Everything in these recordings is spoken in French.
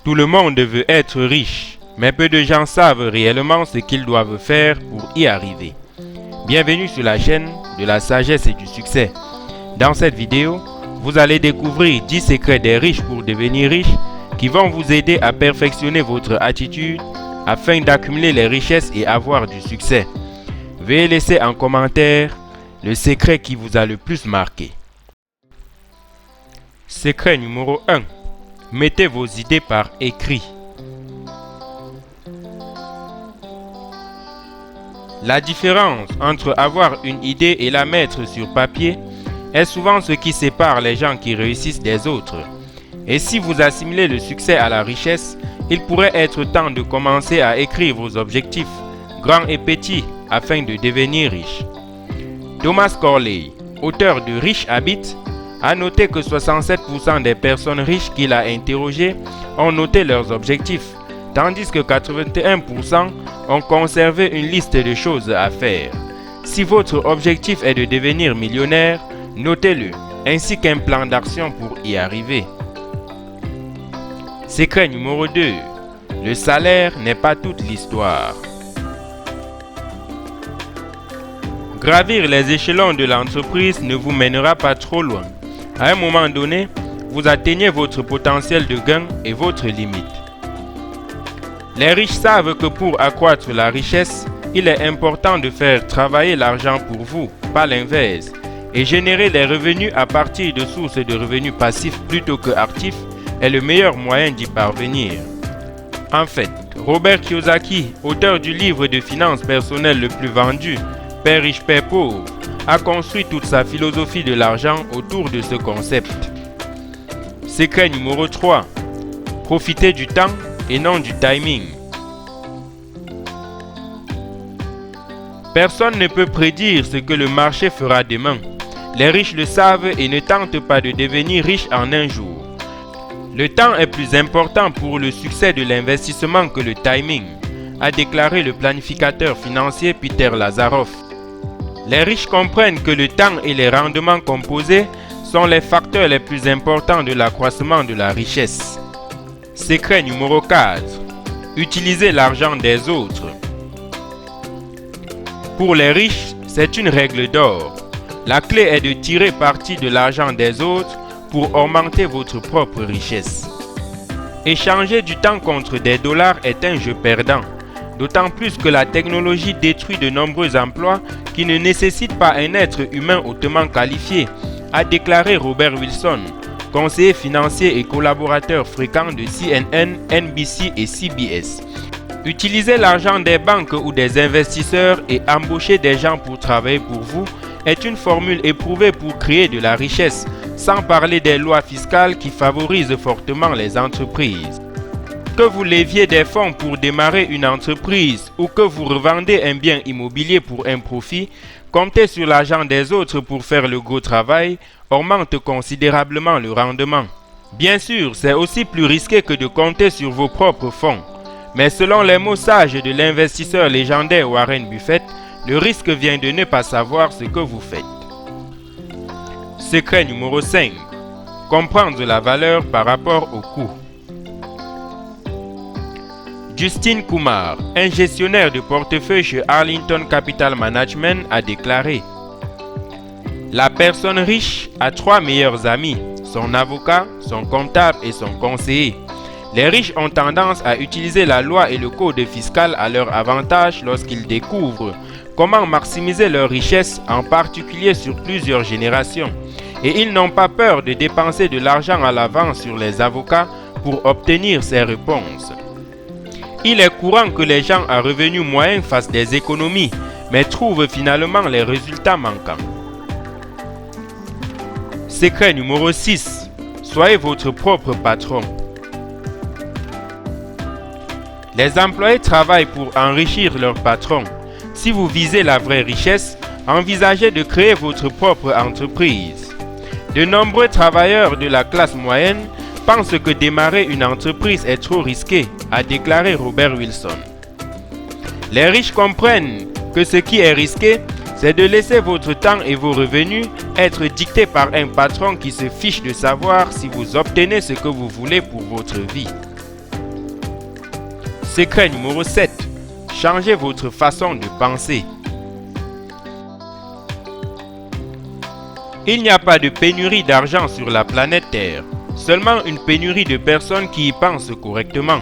Tout le monde veut être riche, mais peu de gens savent réellement ce qu'ils doivent faire pour y arriver. Bienvenue sur la chaîne de la sagesse et du succès. Dans cette vidéo, vous allez découvrir 10 secrets des riches pour devenir riche qui vont vous aider à perfectionner votre attitude afin d'accumuler les richesses et avoir du succès. Veuillez laisser en commentaire le secret qui vous a le plus marqué. Secret numéro 1. Mettez vos idées par écrit. La différence entre avoir une idée et la mettre sur papier est souvent ce qui sépare les gens qui réussissent des autres. Et si vous assimilez le succès à la richesse, il pourrait être temps de commencer à écrire vos objectifs, grands et petits, afin de devenir riche. Thomas Corley, auteur de Rich Habits, a noté que 67% des personnes riches qu'il a interrogées ont noté leurs objectifs, tandis que 81% ont conservé une liste de choses à faire. Si votre objectif est de devenir millionnaire, notez-le, ainsi qu'un plan d'action pour y arriver. Secret numéro 2. Le salaire n'est pas toute l'histoire. Gravir les échelons de l'entreprise ne vous mènera pas trop loin. À un moment donné, vous atteignez votre potentiel de gain et votre limite. Les riches savent que pour accroître la richesse, il est important de faire travailler l'argent pour vous, pas l'inverse, et générer des revenus à partir de sources de revenus passifs plutôt que actifs est le meilleur moyen d'y parvenir. En fait, Robert Kiyosaki, auteur du livre de finances personnelles le plus vendu, Père riche, Père pauvre, a construit toute sa philosophie de l'argent autour de ce concept. Secret numéro 3. Profitez du temps et non du timing. Personne ne peut prédire ce que le marché fera demain. Les riches le savent et ne tentent pas de devenir riches en un jour. Le temps est plus important pour le succès de l'investissement que le timing, a déclaré le planificateur financier Peter Lazaroff. Les riches comprennent que le temps et les rendements composés sont les facteurs les plus importants de l'accroissement de la richesse. Secret numéro 4. Utilisez l'argent des autres. Pour les riches, c'est une règle d'or. La clé est de tirer parti de l'argent des autres pour augmenter votre propre richesse. Échanger du temps contre des dollars est un jeu perdant, d'autant plus que la technologie détruit de nombreux emplois qui ne nécessitent pas un être humain hautement qualifié, a déclaré Robert Wilson, conseiller financier et collaborateur fréquent de CNN, NBC et CBS. Utiliser l'argent des banques ou des investisseurs et embaucher des gens pour travailler pour vous est une formule éprouvée pour créer de la richesse, sans parler des lois fiscales qui favorisent fortement les entreprises. Que vous leviez des fonds pour démarrer une entreprise ou que vous revendez un bien immobilier pour un profit, compter sur l'argent des autres pour faire le gros travail augmente considérablement le rendement. Bien sûr, c'est aussi plus risqué que de compter sur vos propres fonds. Mais selon les mots sages de l'investisseur légendaire Warren Buffett, le risque vient de ne pas savoir ce que vous faites. Secret numéro 5. Comprendre la valeur par rapport au coût. Justin Kumar, un gestionnaire de portefeuille chez Arlington Capital Management, a déclaré: la personne riche a 3 meilleurs amis, son avocat, son comptable et son conseiller. Les riches ont tendance à utiliser la loi et le code fiscal à leur avantage lorsqu'ils découvrent comment maximiser leur richesse, en particulier sur plusieurs générations. Et ils n'ont pas peur de dépenser de l'argent à l'avance sur les avocats pour obtenir ces réponses. Il est courant que les gens à revenus moyens fassent des économies, mais trouvent finalement les résultats manquants. Secret numéro 6. Soyez votre propre patron. Les employés travaillent pour enrichir leur patron. Si vous visez la vraie richesse, envisagez de créer votre propre entreprise. De nombreux travailleurs de la classe moyenne pensent que démarrer une entreprise est trop risqué, a déclaré Robert Wilson. Les riches comprennent que ce qui est risqué, c'est de laisser votre temps et vos revenus être dictés par un patron qui se fiche de savoir si vous obtenez ce que vous voulez pour votre vie. Secret numéro 7. Changez votre façon de penser. Il n'y a pas de pénurie d'argent sur la planète Terre, seulement une pénurie de personnes qui y pensent correctement,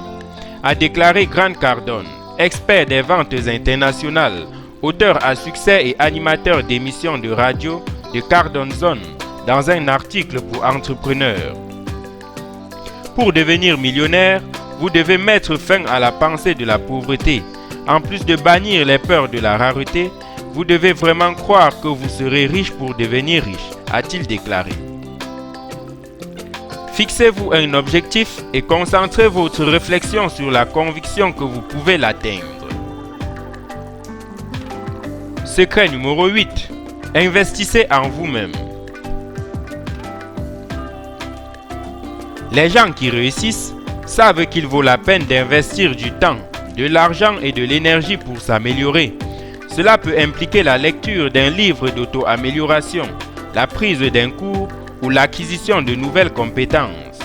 a déclaré Grant Cardone, expert des ventes internationales, auteur à succès et animateur d'émissions de radio de Cardone Zone, dans un article pour entrepreneurs. Pour devenir millionnaire, vous devez mettre fin à la pensée de la pauvreté. En plus de bannir les peurs de la rareté, vous devez vraiment croire que vous serez riche pour devenir riche, a-t-il déclaré. Fixez-vous un objectif et concentrez votre réflexion sur la conviction que vous pouvez l'atteindre. Secret numéro 8. Investissez en vous-même. Les gens qui réussissent savent qu'il vaut la peine d'investir du temps, de l'argent et de l'énergie pour s'améliorer. Cela peut impliquer la lecture d'un livre d'auto-amélioration, la prise d'un cours ou l'acquisition de nouvelles compétences.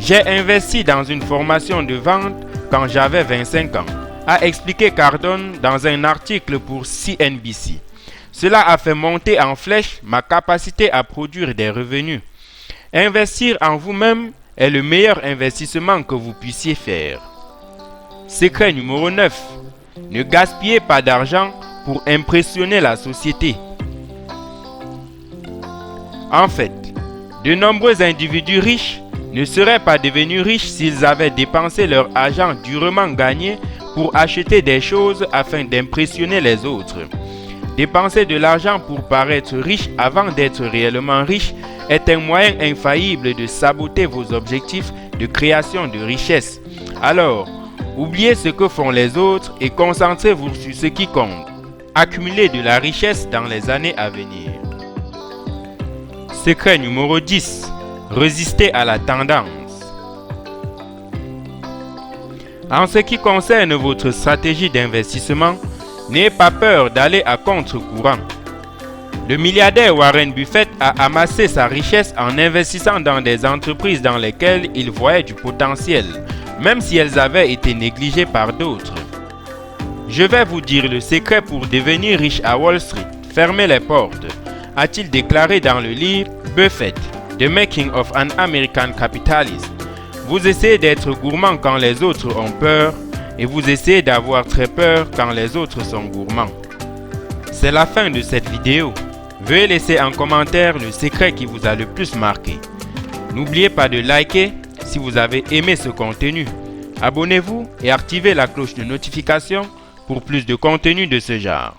J'ai investi dans une formation de vente quand j'avais 25 ans, a expliqué Cardone dans un article pour CNBC. Cela a fait monter en flèche ma capacité à produire des revenus. Investir en vous-même est le meilleur investissement que vous puissiez faire. Secret numéro 9. Ne gaspillez pas d'argent pour impressionner la société. En fait, de nombreux individus riches ne seraient pas devenus riches s'ils avaient dépensé leur argent durement gagné pour acheter des choses afin d'impressionner les autres. Dépenser de l'argent pour paraître riche avant d'être réellement riche est un moyen infaillible de saboter vos objectifs de création de richesse. Alors, oubliez ce que font les autres et concentrez-vous sur ce qui compte. Accumulez de la richesse dans les années à venir. Secret numéro 10. Résistez à la tendance. En ce qui concerne votre stratégie d'investissement, n'ayez pas peur d'aller à contre-courant. Le milliardaire Warren Buffett a amassé sa richesse en investissant dans des entreprises dans lesquelles il voyait du potentiel, même si elles avaient été négligées par d'autres. Je vais vous dire le secret pour devenir riche à Wall Street. Fermez les portes, a-t-il déclaré dans le livre Buffett, The Making of an American Capitalist. Vous essayez d'être gourmand quand les autres ont peur et vous essayez d'avoir très peur quand les autres sont gourmands. C'est la fin de cette vidéo. Veuillez laisser en commentaire le secret qui vous a le plus marqué. N'oubliez pas de liker si vous avez aimé ce contenu. Abonnez-vous et activez la cloche de notification pour plus de contenu de ce genre.